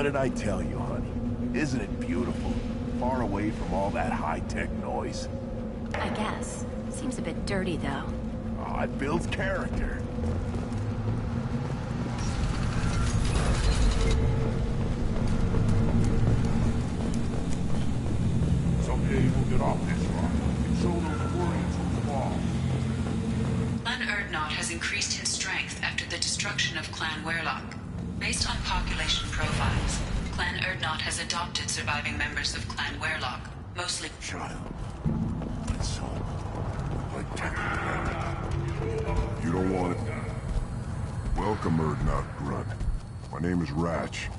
did I tell you, honey? Isn't it beautiful? Far away from all that high-tech noise. I guess. Seems a bit dirty, though. Oh, it builds character. Someday we'll get off this rock and show those worries from the wall. Clan Erdnot has increased in strength after the destruction of Clan Werlock. Based on population profiles, Clan Erdnot has adopted surviving members of Clan Werlock, mostly... Child. My son. Like You don't want it. Welcome, Erdnot Grunt. My name is Ratch.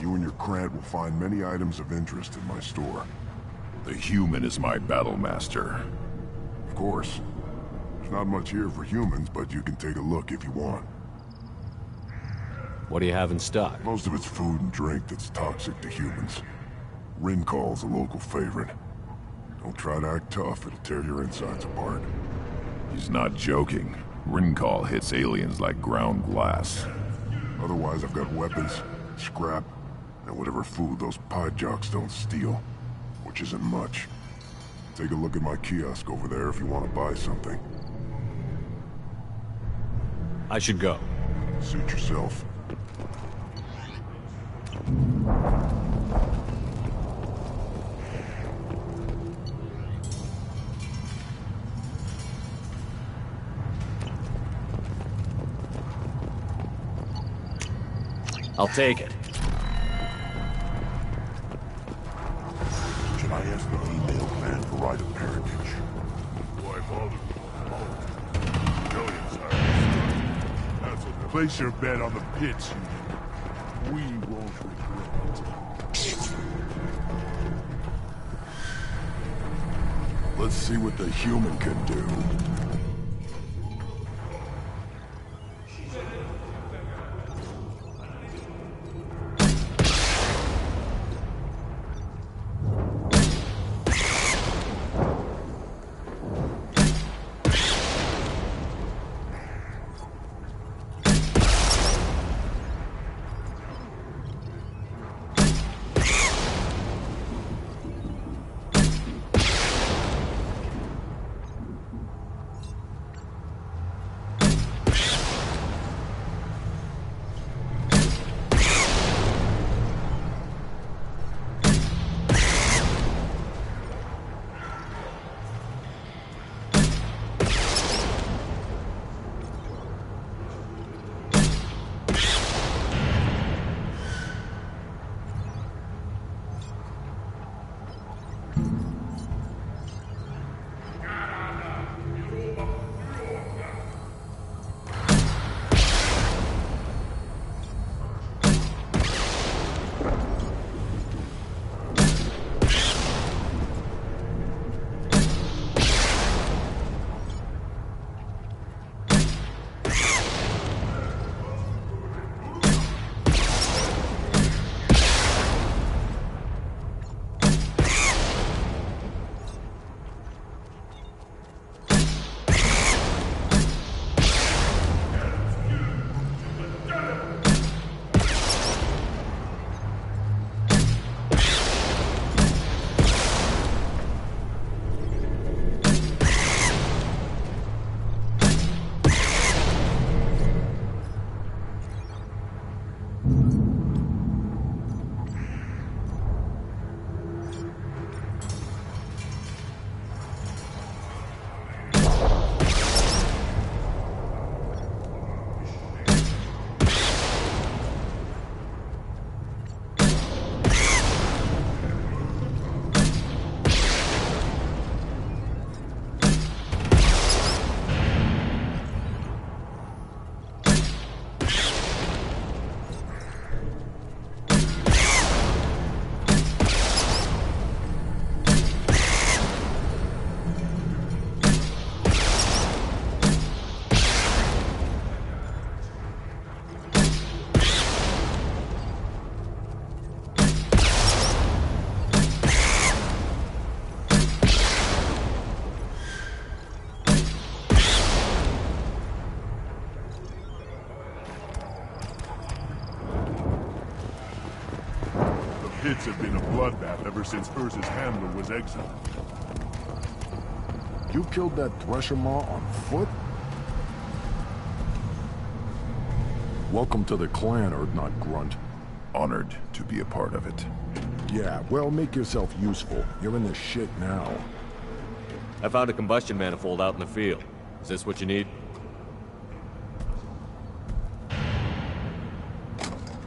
You and your Krant will find many items of interest in my store. The human is my battle master. Of course. There's not much here for humans, but you can take a look if you want. What do you have in stock? Most of it's food and drink that's toxic to humans. Rincol's a local favorite. Don't try to act tough, it'll tear your insides apart. He's not joking. Rincall hits aliens like ground glass. Otherwise, I've got weapons, scrap, and whatever food those pod jocks don't steal. Which isn't much. Take a look at my kiosk over there if you want to buy something. I should go. Suit yourself. I'll take it. Should I ask the female clan for right of parentage? Why bother? Millions are That's what. Place your bet on the pits, you. We won't regret it. Let's see what the human can do. pits have been a bloodbath ever since Urza's handler was exiled. You killed that Thresher Maw on foot? Welcome to the clan, Urdnot Grunt. Honored to be a part of it. Yeah, well, make yourself useful. You're in the shit now. I found a combustion manifold out in the field. Is this what you need?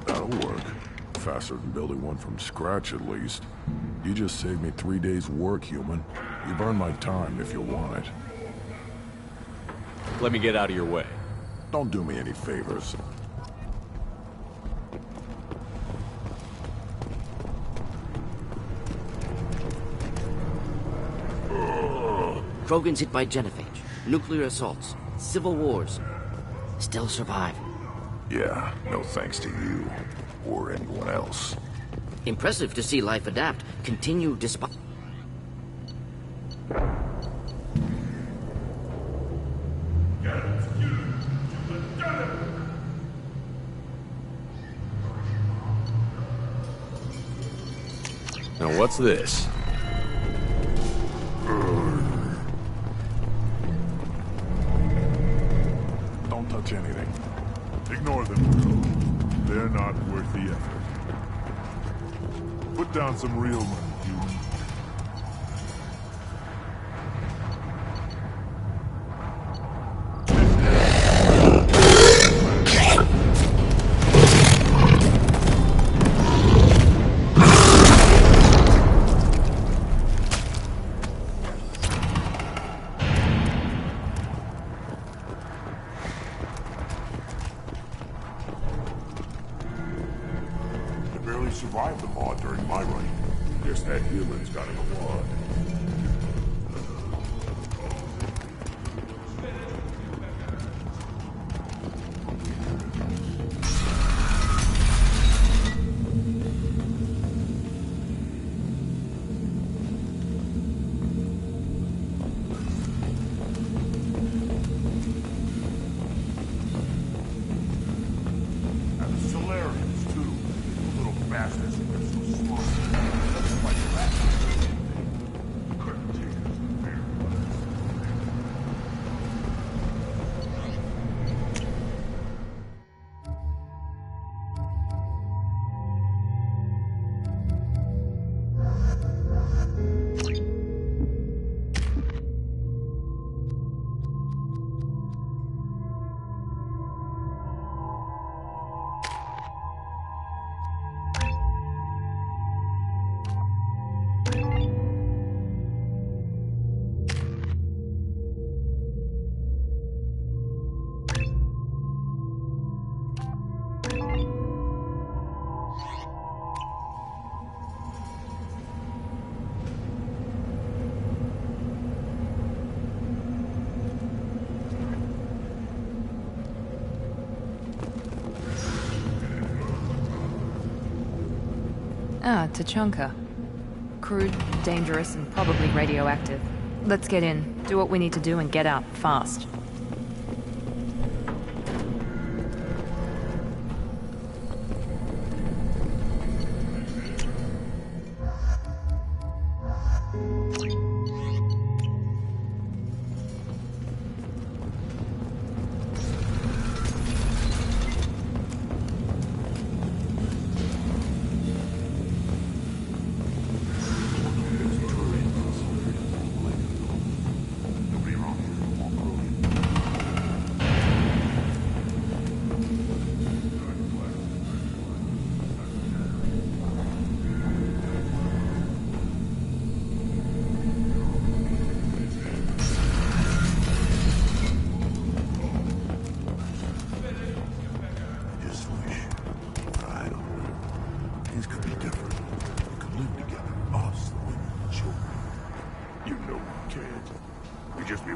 That'll work. Faster than building one from scratch, at least. You just saved me 3 days' work, human. You've earned my time if you want it. Let me get out of your way. Don't do me any favors. Krogan's hit by genophage, nuclear assaults, civil wars. Still survive. Yeah, no thanks to you. Or anyone else. Impressive to see life adapt, continue despite... Now what's this? Don't touch anything. Ignore them, bro. They're not worth the effort. Put down some real money, human. Survived the Maw during my reign. Guess that human's got an award. Ah, Tuchanka. Crude, dangerous, and probably radioactive. Let's get in, do what we need to do, and get out, fast.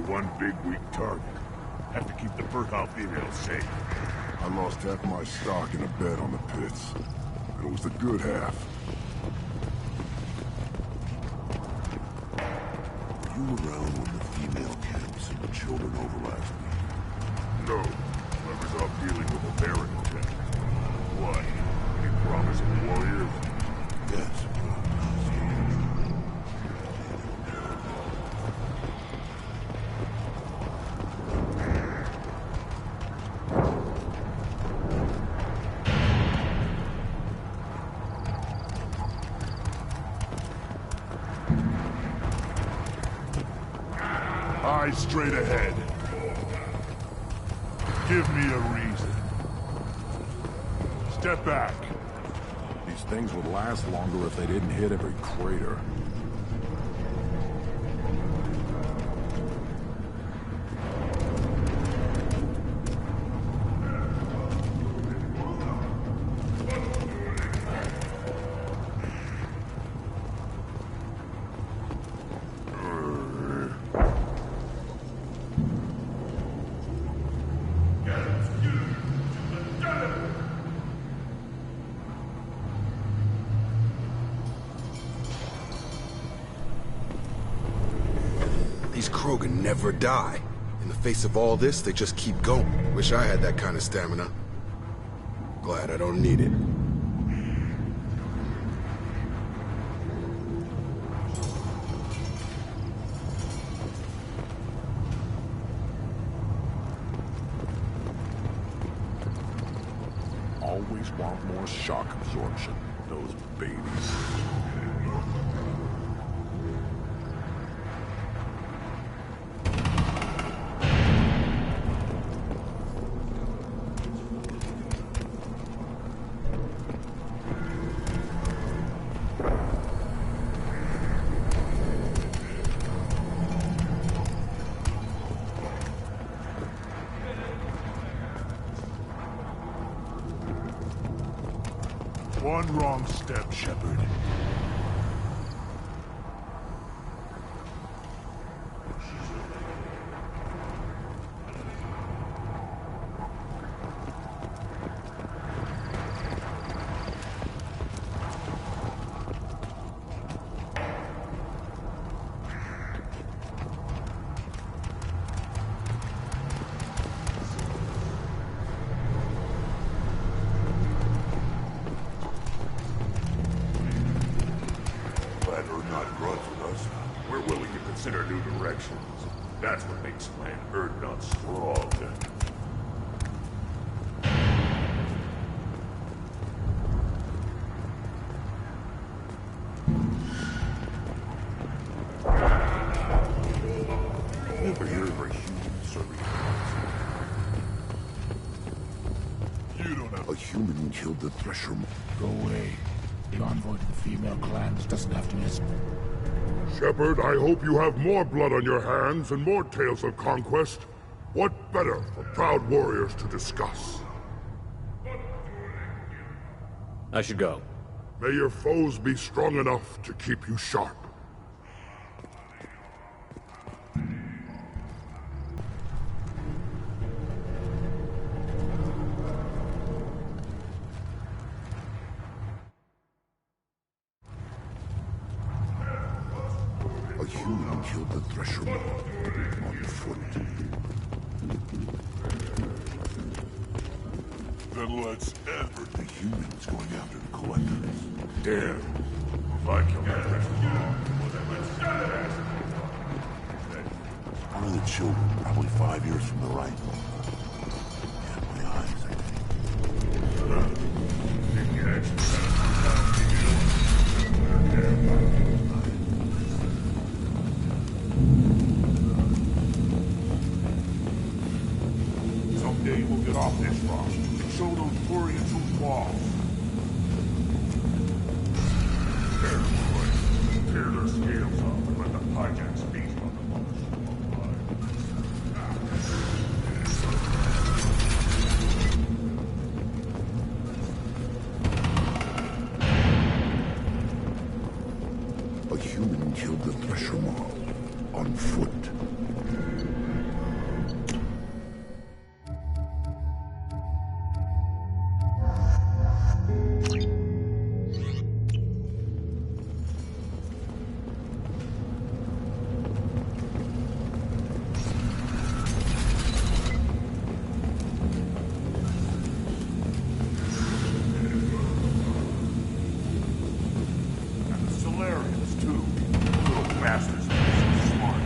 One big, weak target. Have to keep the fertile females safe. I lost half my stock in a bet on the pits. And it was the good half. Were you around when the female camps and the children overlapped me? No. I was off dealing with a Baron attack. Why? Any promise of warriors? Yes. eyes straight ahead. Give me a reason. Step back. These things would last longer if they didn't hit every crater. These Krogan never die. In the face of all this, they just keep going. Wish I had that kind of stamina. Glad I don't need it. Always want more shock absorption. Those babies. One wrong step, Shepard. We're willing to consider new directions. That's what makes Clan Urdnot strong. Never hear of a human serving You don't have a human killed the Thresher. Go away. The envoy to the female clans doesn't have to miss. Shepard, I hope you have more blood on your hands and more tales of conquest. What better for proud warriors to discuss? I should go. May your foes be strong enough to keep you sharp. A human killed the Thresher on foot. Then let's end. The humans going after the Collectors. Damn. If I kill that One of the children, probably 5 years from the right. Yeah, my eyes, I Someday we'll get off this rock and show those Quarians who's boss. Tear their scales off and let the hijacks feast on the A human killed the Thresher mob on foot. Solarians, too. Little bastards are so smart.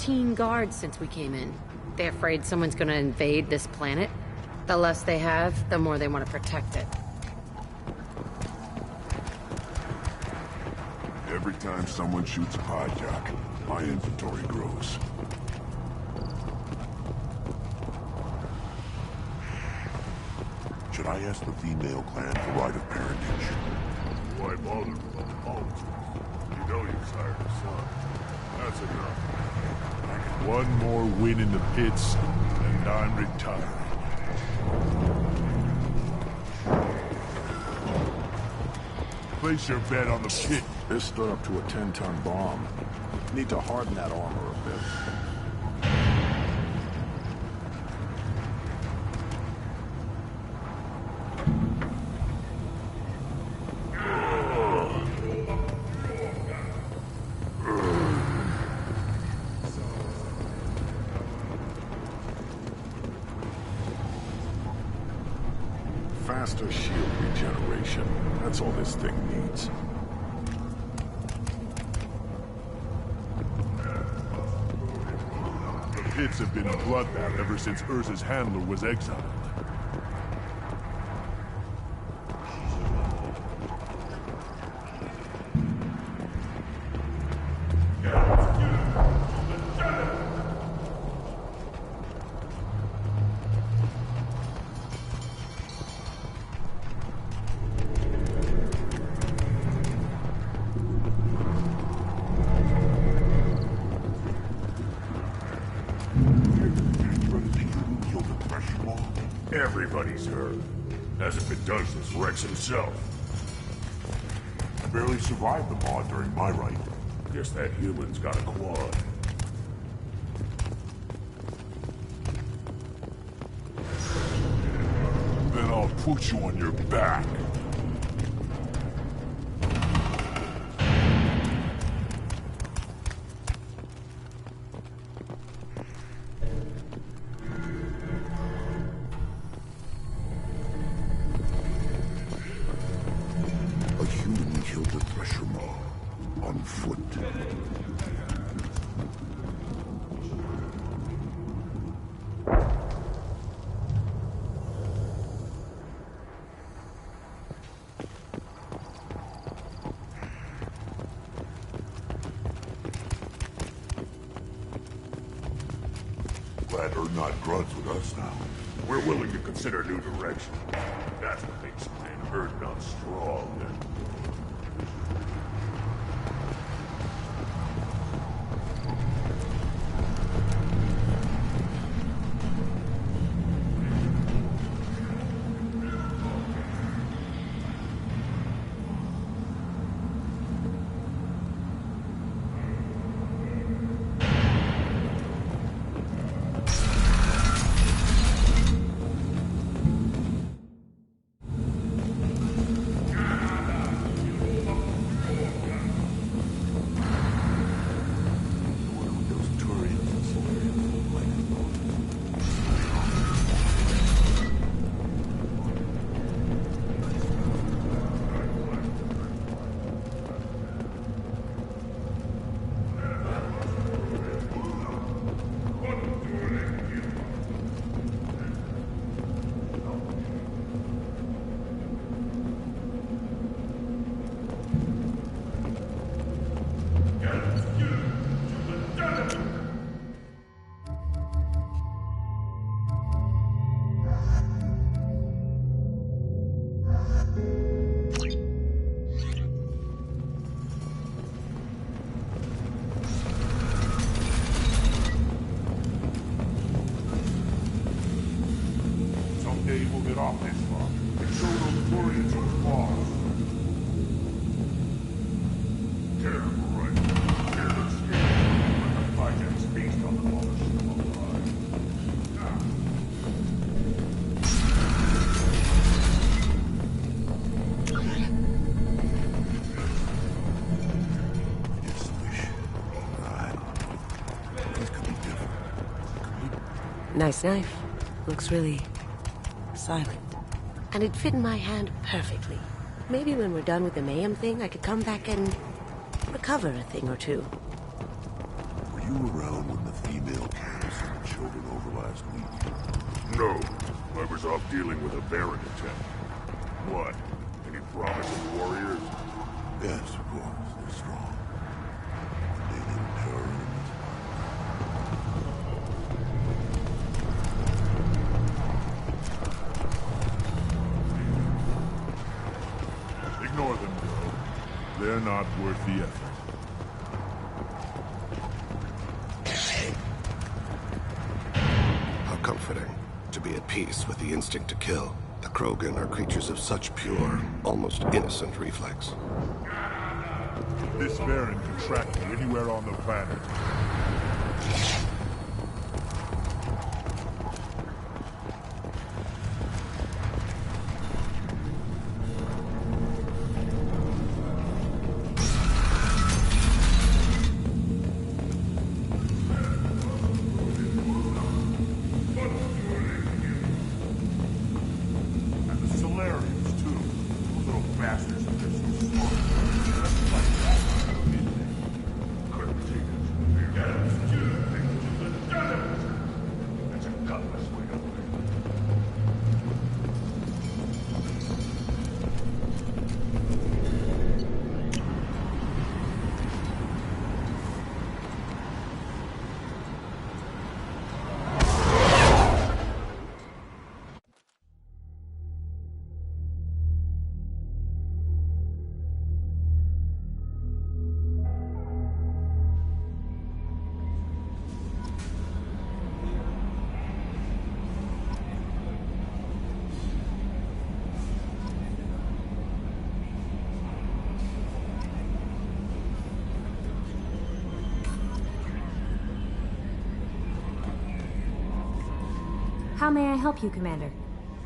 13 guards since we came in. They're afraid someone's gonna invade this planet. The less they have, the more they want to protect it. Every time someone shoots a hijack, my inventory grows. Should I ask the female clan for right of parentage? Why bother with all the politics? You know you sired a son. That's enough. One more win in the pits, and I'm retired. Place your bet on the pit. This stood up to a 10-ton bomb. Need to harden that armor a bit. Faster shield regeneration. That's all this thing needs. The pits have been a bloodbath ever since Urza's handler was exiled. Everybody's hurt. As if it does this Rex himself. Barely survived the mod during my rite. Guess that human's got a quad. Then I'll put you on your back. Glad we're not grunts with us now. We're willing to consider new direction. That's what makes Clan Erdnot strong. We'll get off this far and show those Florians what's lost. Terrible, right? They're scared, but the project's based on the demolition of our lives. I just wish, I don't know, things could be different. Nice knife. Looks really silent. And it'd fit in my hand perfectly. Maybe when we're done with the Mayhem thing, I could come back and recover a thing or two. Were you around when the last week. No. Whoever's off dealing with a Baron attempt. What? Any promising warriors? Yes, of course. They're strong. They didn't terror enemies. Ignore them, though. They're not worth the effort. How comforting to be at peace with the instinct to kill. The Krogan are creatures of such pure, almost innocent reflex. This Baron can track me anywhere on the planet. How may I help you, Commander?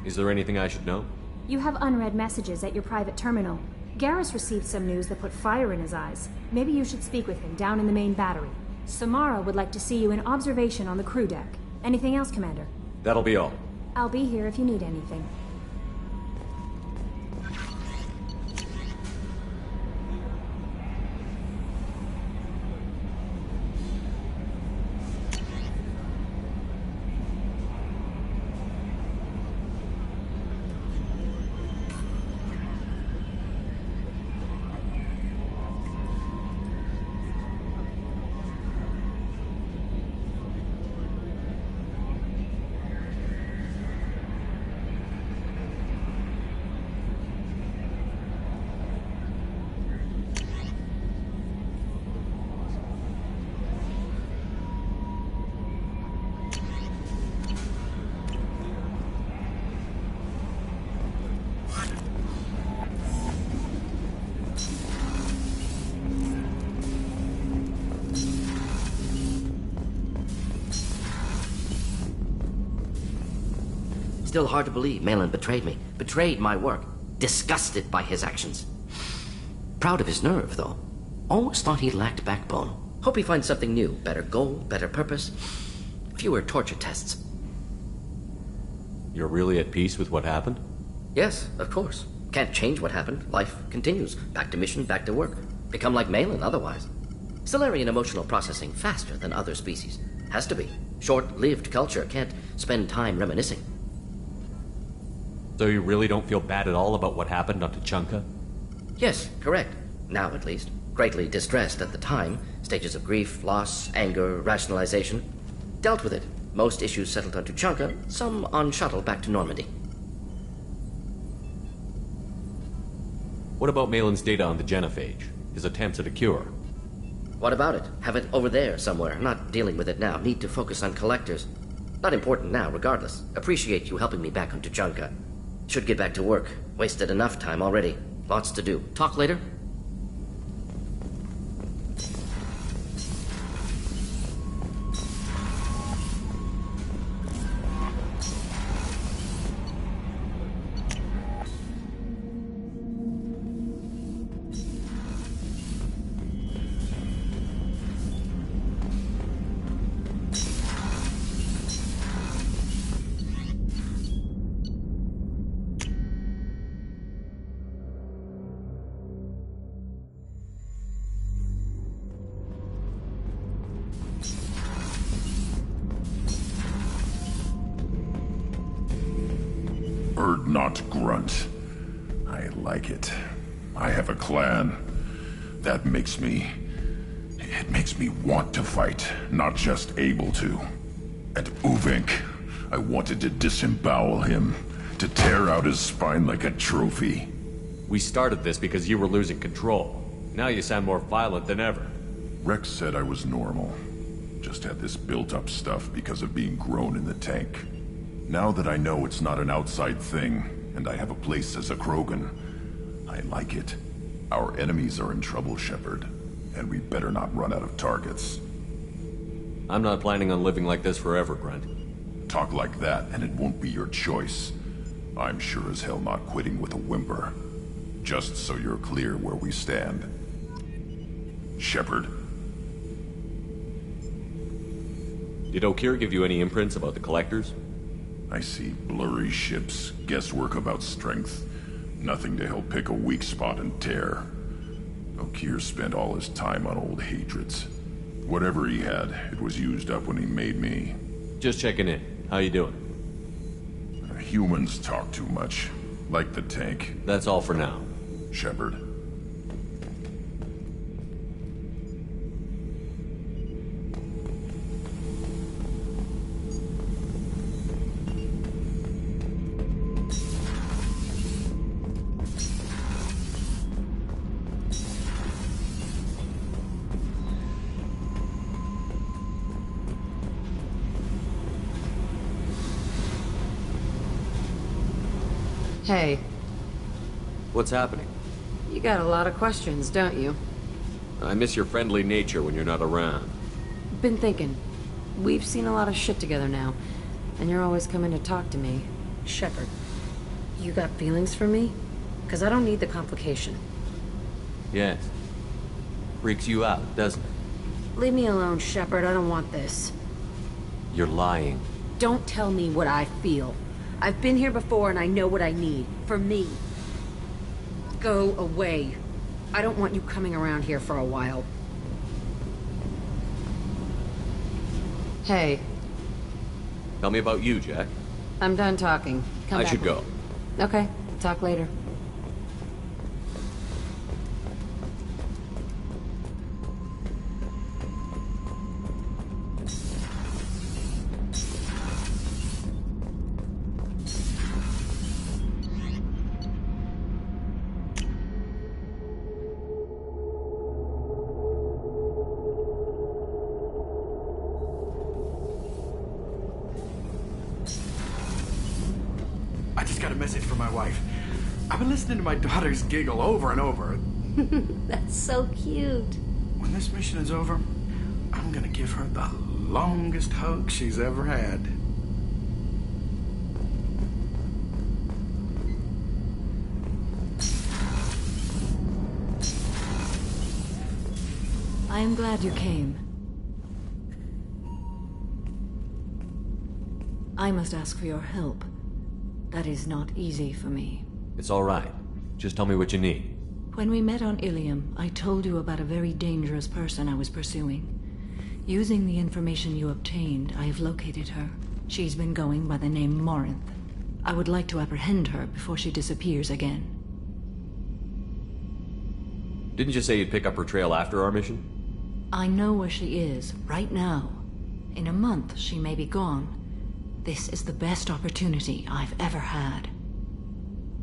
Is there anything I should know? You have unread messages at your private terminal. Garrus received some news that put fire in his eyes. Maybe you should speak with him down in the main battery. Samara would like to see you in observation on the crew deck. Anything else, Commander? That'll be all. I'll be here if you need anything. Still hard to believe Malin betrayed me. Betrayed my work. Disgusted by his actions. Proud of his nerve, though. Almost thought he lacked backbone. Hope he finds something new. Better goal, better purpose. Fewer torture tests. You're really at peace with what happened? Yes, of course. Can't change what happened. Life continues. Back to mission, back to work. Become like Malin otherwise. Solarian emotional processing faster than other species. Has to be. Short-lived culture can't spend time reminiscing. So you really don't feel bad at all about what happened on Tuchanka? Yes, correct. Now, at least. Greatly distressed at the time. Stages of grief, loss, anger, rationalization. Dealt with it. Most issues settled on Tuchanka, some on shuttle back to Normandy. What about Malin's data on the genophage? His attempts at a cure? What about it? Have it over there somewhere. Not dealing with it now. Need to focus on collectors. Not important now, regardless. Appreciate you helping me back on Tuchanka. Should get back to work. Wasted enough time already. Lots to do. Talk later? Urdnot grunt. I like it. I have a clan. That makes me... It makes me want to fight, not just able to. And Uvink, I wanted to disembowel him, to tear out his spine like a trophy. We started this because you were losing control. Now you sound more violent than ever. Rex said I was normal. Just had this built-up stuff because of being grown in the tank. Now that I know it's not an outside thing, and I have a place as a Krogan, I like it. Our enemies are in trouble, Shepard, and we better not run out of targets. I'm not planning on living like this forever, Grunt. Talk like that, and it won't be your choice. I'm sure as hell not quitting with a whimper. Just so you're clear where we stand. Shepard. Did O'Keir give you any imprints about the Collectors? I see blurry ships, guesswork about strength. Nothing to help pick a weak spot and tear. O'Keir spent all his time on old hatreds. Whatever he had, it was used up when he made me. Just checking in. How you doing? Humans talk too much. Like the tank. That's all for now. Shepard. Hey. What's happening? You got a lot of questions, don't you? I miss your friendly nature when you're not around. Been thinking. We've seen a lot of shit together now, and you're always coming to talk to me. Shepard, you got feelings for me? Because I don't need the complication. Yes. Freaks you out, doesn't it? Leave me alone, Shepard. I don't want this. You're lying. Don't tell me what I feel. I've been here before and I know what I need. For me. Go away. I don't want you coming around here for a while. Hey. Tell me about you, Jack. I'm done talking. Come I back. should go. Okay. Talk later. I just got a message from my wife. I've been listening to my daughters giggle over and over. That's so cute. When this mission is over, I'm gonna give her the longest hug she's ever had. I am glad you came. I must ask for your help. That is not easy for me. It's all right. Just tell me what you need. When we met on Ilium, I told you about a very dangerous person I was pursuing. Using the information you obtained, I have located her. She's been going by the name Morinth. I would like to apprehend her before she disappears again. Didn't you say you'd pick up her trail after our mission? I know where she is, right now. In a month, she may be gone. This is the best opportunity I've ever had.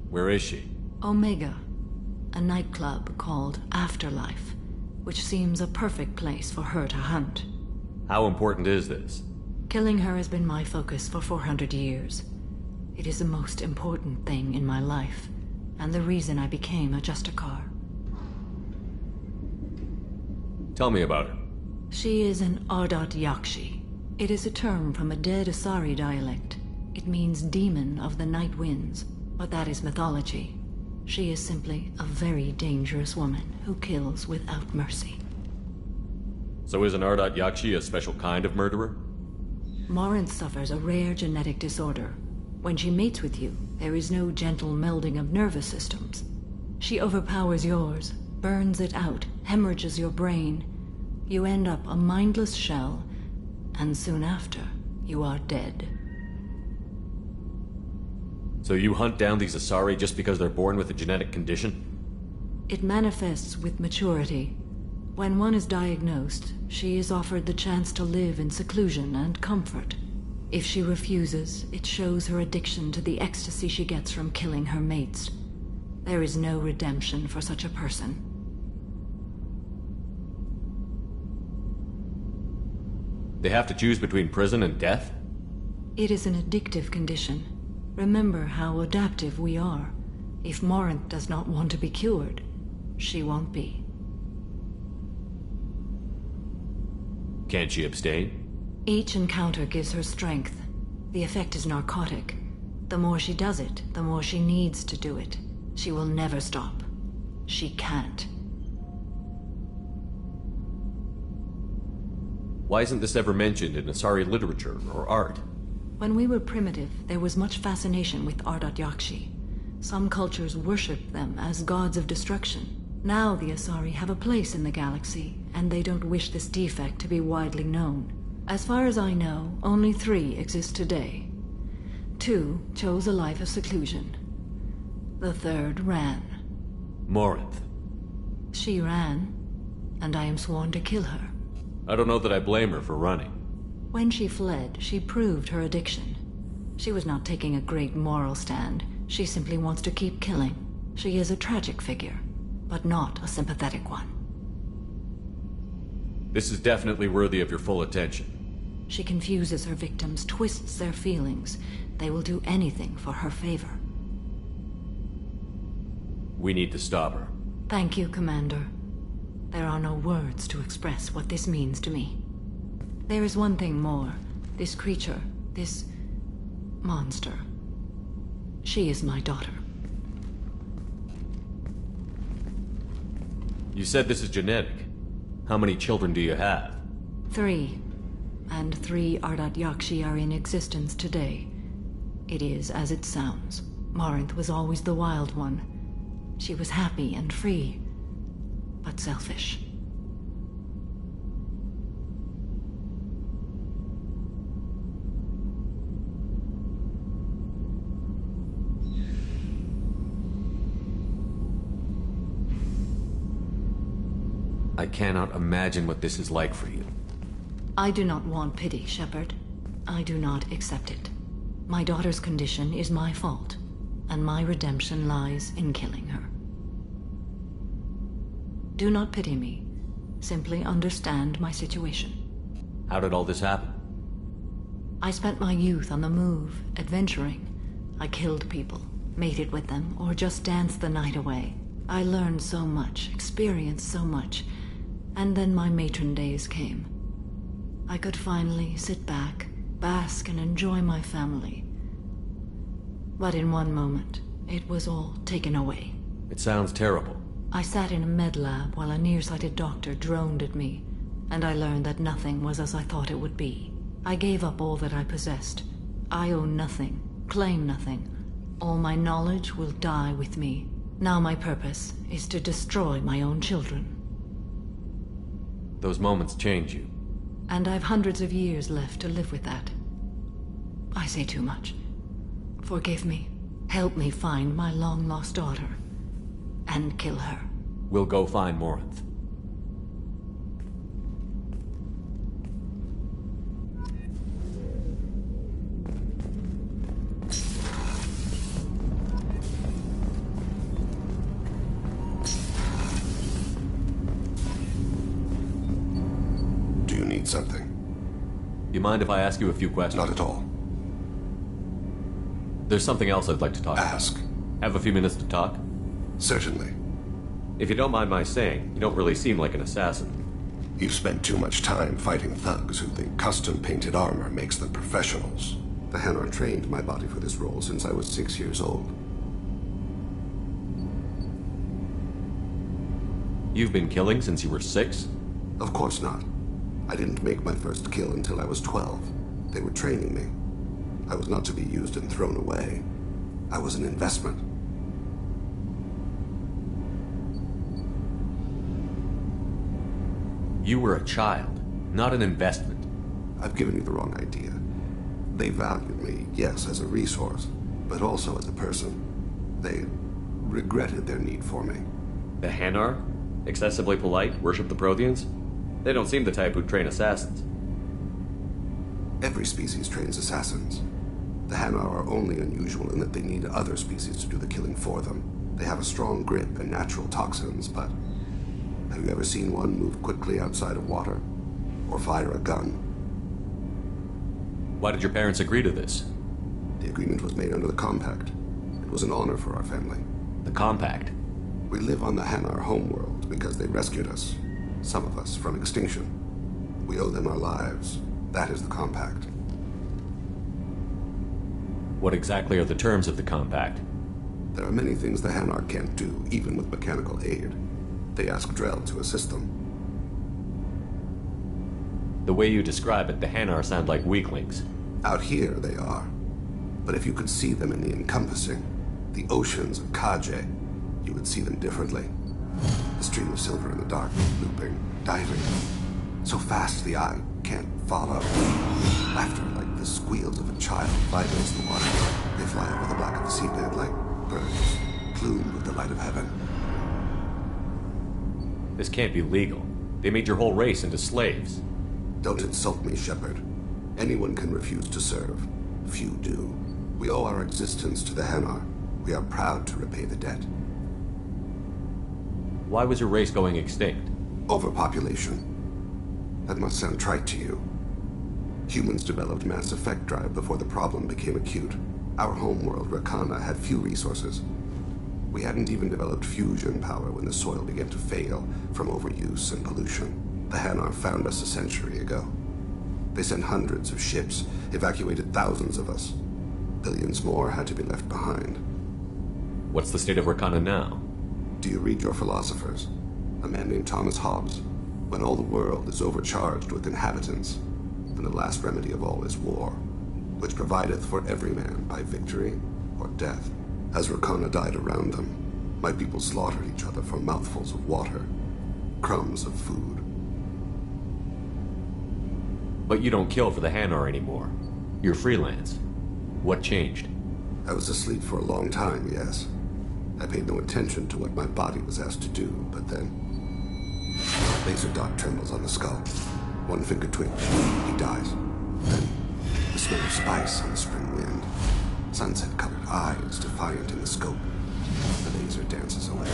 Where is she? Omega, a nightclub called Afterlife, which seems a perfect place for her to hunt. How important is this? Killing her has been my focus for 400 years. It is the most important thing in my life, and the reason I became a Justicar. Tell me about her. She is an Ardat Yakshi. It is a term from a dead Asari dialect. It means demon of the night winds, but that is mythology. She is simply a very dangerous woman who kills without mercy. So is an Ardat Yakshi a special kind of murderer? Morinth suffers a rare genetic disorder. When she mates with you, there is no gentle melding of nervous systems. She overpowers yours, burns it out, hemorrhages your brain. You end up a mindless shell, and soon after, you are dead. So you hunt down these Asari just because they're born with a genetic condition? It manifests with maturity. When one is diagnosed, she is offered the chance to live in seclusion and comfort. If she refuses, it shows her addiction to the ecstasy she gets from killing her mates. There is no redemption for such a person. They have to choose between prison and death? It is an addictive condition. Remember how adaptive we are. If Morinth does not want to be cured, she won't be. Can't she abstain? Each encounter gives her strength. The effect is narcotic. The more she does it, the more she needs to do it. She will never stop. She can't. Why isn't this ever mentioned in Asari literature or art? When we were primitive, there was much fascination with Ardat Yakshi. Some cultures worshipped them as gods of destruction. Now the Asari have a place in the galaxy, and they don't wish this defect to be widely known. As far as I know, only 3 exist today. 2 chose a life of seclusion. The 3rd ran. Morinth. She ran, and I am sworn to kill her. I don't know that I blame her for running. When she fled, she proved her addiction. She was not taking a great moral stand. She simply wants to keep killing. She is a tragic figure, but not a sympathetic one. This is definitely worthy of your full attention. She confuses her victims, twists their feelings. They will do anything for her favor. We need to stop her. Thank you, Commander. There are no words to express what this means to me. There is one thing more. This creature, this monster. She is my daughter. You said this is genetic. How many children do you have? 3. And 3 Ardat Yakshi are in existence today. It is as it sounds. Morinth was always the wild one. She was happy and free, but selfish. I cannot imagine what this is like for you. I do not want pity, Shepard. I do not accept it. My daughter's condition is my fault, and my redemption lies in killing her. Do not pity me. Simply understand my situation. How did all this happen? I spent my youth on the move, adventuring. I killed people, mated with them, or just danced the night away. I learned so much, experienced so much, and then my matron days came. I could finally sit back, bask and enjoy my family. But in one moment, it was all taken away. It sounds terrible. I sat in a med lab while a nearsighted doctor droned at me, and I learned that nothing was as I thought it would be. I gave up all that I possessed. I own nothing, claim nothing. All my knowledge will die with me. Now my purpose is to destroy my own children. Those moments change you. And I've hundreds of years left to live with that. I say too much. Forgive me. Help me find my long-lost daughter. And kill her. We'll go find Morinth. Do you need something? You mind if I ask you a few questions? Not at all. There's something else I'd like to talk about. Ask. Have a few minutes to talk? Certainly. If you don't mind my saying, you don't really seem like an assassin. You've spent too much time fighting thugs who think custom-painted armor makes them professionals. The Hanar trained my body for this role since I was 6 years old. You've been killing since you were 6? Of course not. I didn't make my first kill until I was 12. They were training me. I was not to be used and thrown away. I was an investment. You were a child, not an investment. I've given you the wrong idea. They valued me, yes, as a resource. but also as a person. They regretted their need for me. The Hanar? Excessively polite, worship the Protheans? They don't seem the type who train assassins. Every species trains assassins. The Hanar are only unusual in that they need other species to do the killing for them. They have a strong grip and natural toxins, but have you ever seen one move quickly outside of water? Or fire a gun? Why did your parents agree to this? The agreement was made under the Compact. It was an honor for our family. The Compact? We live on the Hanar homeworld because they rescued us. Some of us from extinction. We owe them our lives. That is the Compact. What exactly are the terms of the Compact? There are many things the Hanar can't do, even with mechanical aid. They ask Drell to assist them. The way you describe it, the Hanar sound like weaklings. Out here, they are. But if you could see them in the encompassing, the oceans of Kaje, you would see them differently. The stream of silver in the dark, looping, diving. So fast the eye can't follow. Laughter like the squeals of a child vibrates the water. They fly over the black of the seabed like birds, plumed with the light of heaven. This can't be legal. They made your whole race into slaves. Don't insult me, Shepard. Anyone can refuse to serve. Few do. We owe our existence to the Hanar. We are proud to repay the debt. Why was your race going extinct? Overpopulation. That must sound trite to you. Humans developed mass effect drive before the problem became acute. Our homeworld, Rakana, had few resources. We hadn't even developed fusion power when the soil began to fail from overuse and pollution. The Hanar found us a century ago. They sent hundreds of ships, evacuated thousands of us. Billions more had to be left behind. What's the state of Rakana now? Do you read your philosophers? A man named Thomas Hobbes. When all the world is overcharged with inhabitants, then the last remedy of all is war, which provideth for every man by victory or death. As Rakana died around them, my people slaughtered each other for mouthfuls of water, crumbs of food. But you don't kill for the Hanar anymore. You're freelance. What changed? I was asleep for a long time, yes. I paid no attention to what my body was asked to do, but then... Laser dot trembles on the skull. One finger twitch. He dies. Then, the smell of spice on the spring wind. Sunset-colored eyes defiant in the scope. The laser dances away.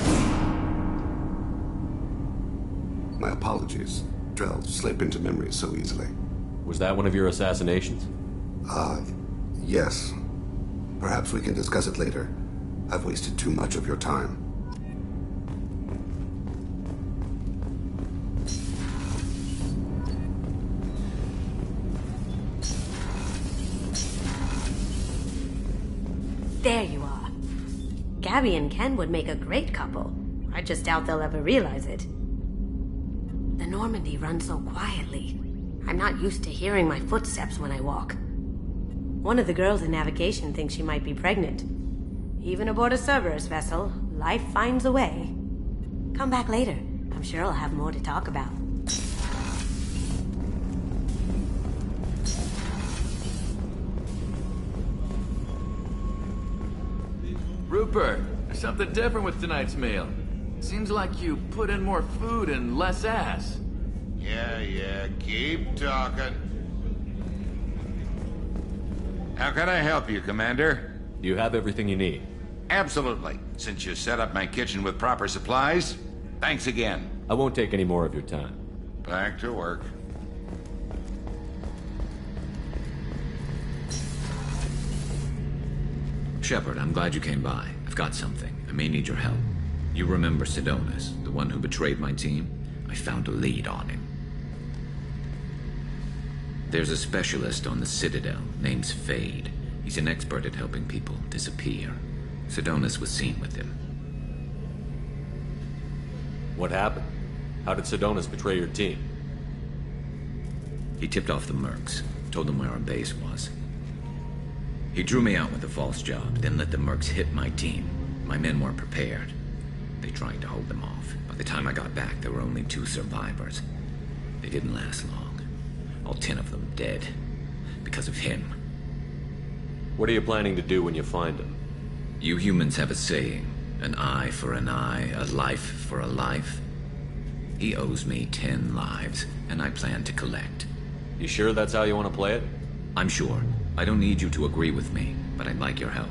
My apologies. Drell slip into memory so easily. Was that one of your assassinations? Yes. Perhaps we can discuss it later. I've wasted too much of your time. There you are. Gabby and Ken would make a great couple. I just doubt they'll ever realize it. The Normandy runs so quietly. I'm not used to hearing my footsteps when I walk. One of the girls in navigation thinks she might be pregnant. Even aboard a Cerberus vessel, life finds a way. Come back later. I'm sure I'll have more to talk about. Rupert, there's something different with tonight's meal. Seems like you put in more food and less ass. Yeah, keep talking. How can I help you, Commander? You have everything you need. Absolutely. Since you set up my kitchen with proper supplies, thanks again. I won't take any more of your time. Back to work. Shepard, I'm glad you came by. I've got something. I may need your help. You remember Sidonis, the one who betrayed my team? I found a lead on him. There's a specialist on the Citadel, name's Fade. He's an expert at helping people disappear. Sidonis was seen with him. What happened? How did Sidonis betray your team? He tipped off the mercs, told them where our base was. He drew me out with a false job, then let the mercs hit my team. My men weren't prepared. They tried to hold them off. By the time I got back, there were only 2 survivors. They didn't last long. All 10 of them dead. Because of him. What are you planning to do when you find him? You humans have a saying, an eye for an eye, a life for a life. He owes me 10 lives, and I plan to collect. You sure that's how you want to play it? I'm sure. I don't need you to agree with me, but I'd like your help.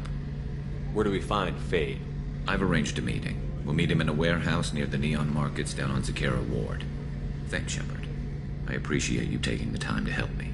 Where do we find Fade? I've arranged a meeting. We'll meet him in a warehouse near the Neon Markets down on Zakera Ward. Thanks, Shepard. I appreciate you taking the time to help me.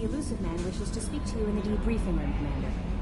The elusive man wishes to speak to you in the debriefing room, Commander.